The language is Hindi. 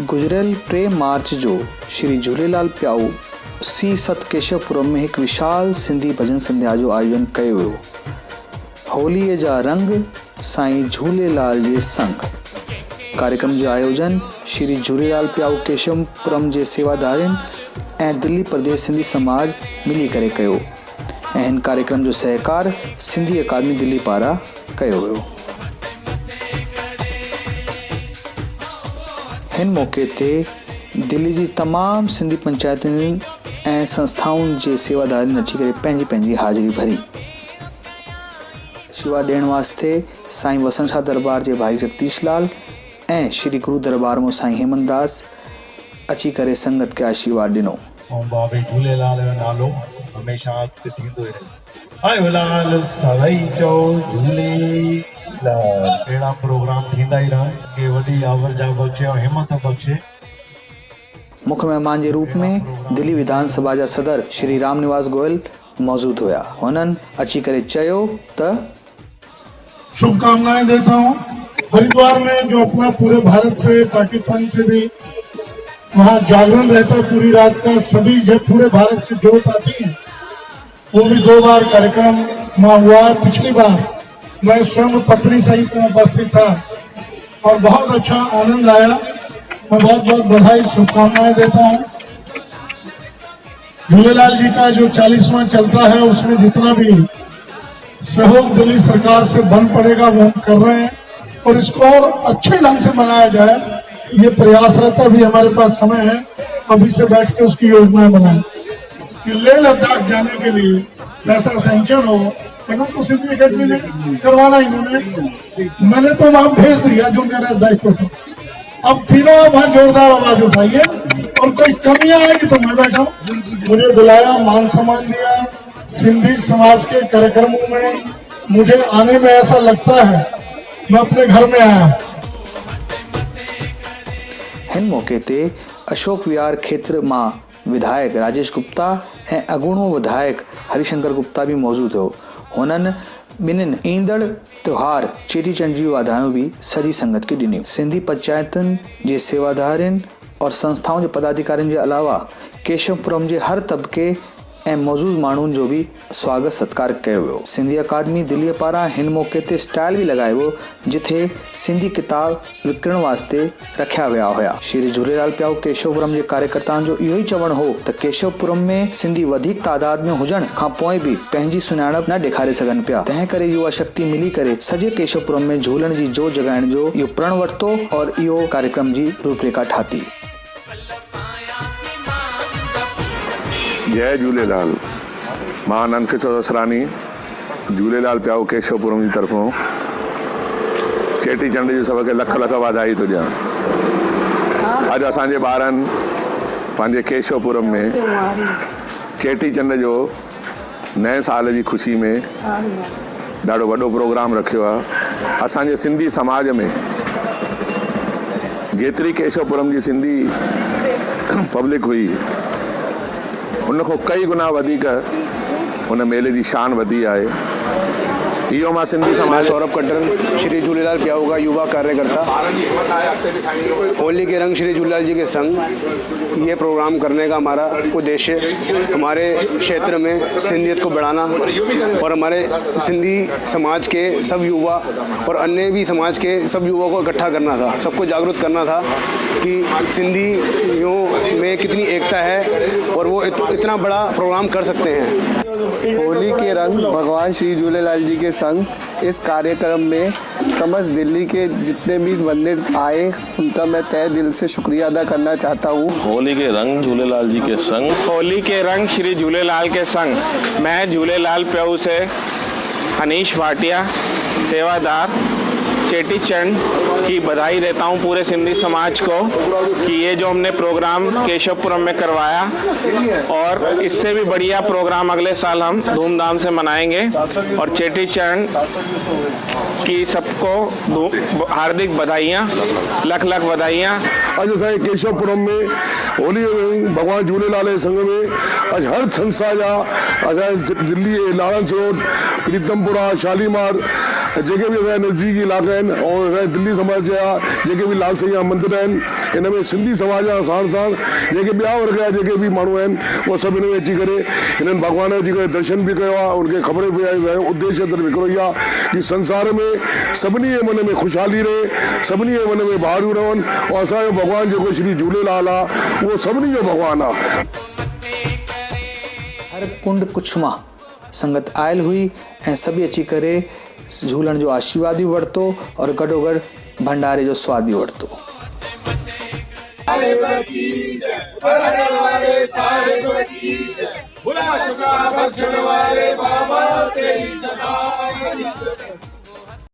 गुजरियल 3 मार्च जो श्री झूलेलाल प्याऊ सी सतकेशवपुरम में एक विशाल सिंधी भजन संध्या जो आयोजन कयो वियो। होलीअ जा रंग साईं झूलेलाल जे संग कार्यक्रम जो आयोजन श्री झूलेलाल प्याऊ केशवपुरम जे सेवादारियुनि ऐं दिल्ली प्रदेश सिंधी समाज मिली करे कयो ऐं हिन कार्यक्रम जो सहकार सिंधी अकादमी दिल्ली पारां कयो वियो। हिन मौके ते दिल्ली जी तमाम सिंधी पंचायतुनि ऐं संस्थाउनि जे सेवादारनि अची करे पंहिंजी पंहिंजी हाज़िरी भरी। शिवा ॾियण वास्ते साईं वसंत शाह दरबार जे भाई जगदीश लाल ऐं श्री गुरु दरबार में साईं हेमंत दास अची करे संगत के आशीर्वाद ॾिनो। बाबे झूलेलाल जो नालो हमेशा अॻिते थींदो ई रहे। आयो लाल सदाई चओ झूलेलाल। अहिड़ा प्रोग्राम थींदा ई रहनि के वॾी आवर्जा बख़्शे ऐं हिमत बख़्शे। मुख्य मेहमान के रूप में दिल्ली विधानसभा जा सदर श्री राम निवास गोयल मौजूद हुआ। उन्हनि अची करे चयो त शुभकामनाएं देता हूँ। हरिद्वार में जो अपना पूरे भारत से पाकिस्तान से भी वहाँ जागरण रहता है पूरी रात का, सभी जब पूरे भारत से जोत आती है, वो भी 2 बार कार्यक्रम वहाँ हुआ। पिछली बार मैं स्वयं पत्नी सहित उपस्थित था और बहुत अच्छा आनंद आया। मैं बहुत बहुत बधाई शुभकामनाएं देता हूँ। झूलेलाल जी का जो 40वां चलता है उसमें जितना भी सहयोग दिल्ली सरकार से बन पड़ेगा वो हम कर रहे हैं और इसको और अच्छे ढंग से मनाया जाए, ये प्रयास रहता। भी हमारे पास समय है, अभी से बैठ के उसकी योजनाएं बनाएं कि लेह लद्दाख जाने के लिए पैसा सैंक्शन हो। तो सिंधी अकेडमी ने करवाना इन्होंने, मैंने तो वहां भेज दिया जो मेरा दायित्व था। अब तीनों वहां जोरदार आवाज उठाइए और कोई कमियां आएगी तो मैं बैठा हूं। मुझे बुलाया, मान सम्मान दिया। सिंधी समाज के कार्यक्रमों में मुझे आने में ऐसा लगता है मैं अपने घर में आया। हिन मौके ते अशोक विहार क्षेत्र मां विधायक राजेश गुप्ता ऐं अगूणो विधायक हरिशंकर गुप्ता भी मौजूद हो। उन्हनि ॿिन्हिनि ईंदड़ त्योहार चेटीचंड जी वाधायूं भी सॼी संगत खे ॾिनियूं। सिंधी पंचायतुनि जे सेवादारनि और संस्थाउनि जे पदाधिकारियुनि जे अलावा केशवपुरम जे हर तबके ऐं मौजूद माण्हुनि जो भी स्वागत सत्कार कयो वियो। सिंधी अकादमी दिल्ली पारां हिन मौके ते स्टॉल भी लगायो वियो जिथे सिंधी किताब विकिणण वास्ते रखिया विया हुआ। श्री झूलेलाल प्याऊ केशवपुरम जे कार्यकर्ताउनि जो इहो ई चवणु हो त केशवपुरम में सिंधी वधीक तादाद में हुजण खां पोइ भी पंहिंजी सुञाणप न ॾेखारे सघनि पिया। तंहिं करे युवा शक्ति मिली करे सॼे केशवपुरम में झूलण जी जोत जगाइण जो इहो प्रण वरितो और इहो कार्यक्रम जी रूपरेखा ठाती। जय झूलेलाल। मां आनंद किशोर असरानी झूलेलाल प्याऊ केशवपुरम जी तरफ़ों चेटीचंड जी सभ खे लख लख वाधाई थो ॾियां। अॼु असांजे ॿारनि पंहिंजे केशवपुरम में चेटीचंड जो नए साल जी ख़ुशी में ॾाढो वॾो प्रोग्राम रखियो आहे। असांजे सिंधी समाज में जेतिरी केशवपुरम जी सिंधी पब्लिक हुई उन खां कई गुना वधीक उन मेले जी शान वधी आहे। इहो मां सिंधी समाज सौरभ कटरन श्री झूलेलाल प्याऊ का युवा कार्यकर्ता। होली के रंग श्री झूलेलाल जी के संग ये प्रोग्राम करने का हमारा उद्देश्य हमारे क्षेत्र में सिंधियत को बढ़ाना और हमारे सिंधी समाज के सब युवा और अन्य भी समाज के सब युवाओं को इकट्ठा करना था, सबको जागरूक करना था कि सिंधियों में कितनी एकता है और वो इतना बड़ा प्रोग्राम कर सकते हैं। होली के रंग भगवान श्री झूलेलाल जी के संग इस कार्यक्रम में समस्त दिल्ली के जितने भी बंदे आए उनका मैं तहे दिल से शुक्रिया अदा करना चाहता हूँ। होली के रंग झूलेलाल जी के संग। होली के रंग श्री झूलेलाल के संग। मैं झूलेलाल प्याऊ से अनीश भाटिया सेवादार चेटीचंड की बधाई देता हूँ पूरे सिंधी समाज को कि ये जो हमने प्रोग्राम केशवपुरम में करवाया और इससे भी बढ़िया प्रोग्राम अगले साल हम धूमधाम से मनाएंगे और चेटीचंड की सबको हार्दिक बधाइयाँ, लख लख बधाइयाँ। अॼु असांजे केशवपुरम में होली भगवान झूलेलाल जे संग में अॼु हर संस्था जा असांजे दिल्ली लारंस रोड प्रीतमपुरा शालीमार जेके भी असांजा नज़दीकी इलाइक़ा आहिनि ऐं असांजे दिल्ली समाज जा जेके भी लाल साईं जा मंदिर आहिनि, इन में सिंधी समाज जा साण साण जेके ॿिया वर्ग जा जेके भी माण्हू आहिनि उहे सभु इन में अची करे हिननि भॻवान जो अची करे दर्शन बि कयो आहे। उनखे ख़बर पई आहे उद्देश्य सिर्फ़ु हिकिड़ो ई आहे कि संसार में सभिनी जे मन में ख़ुशहाली रहे, सभिनी जे मन में भारियूं रहनि ऐं असांजो भॻवानु जेको श्री झूलेलाल आहे उहो सभिनी जो भॻवानु आहे। हर कुंड कुछ मां संगत आयल हुई ऐं सभी अची करे झूलण जो आशीर्वाद भी वरितो और गॾोगॾु भंडारे जो स्वाद भी वरितो। बुला चुका बख्शण वाले बाबा तेरी सदा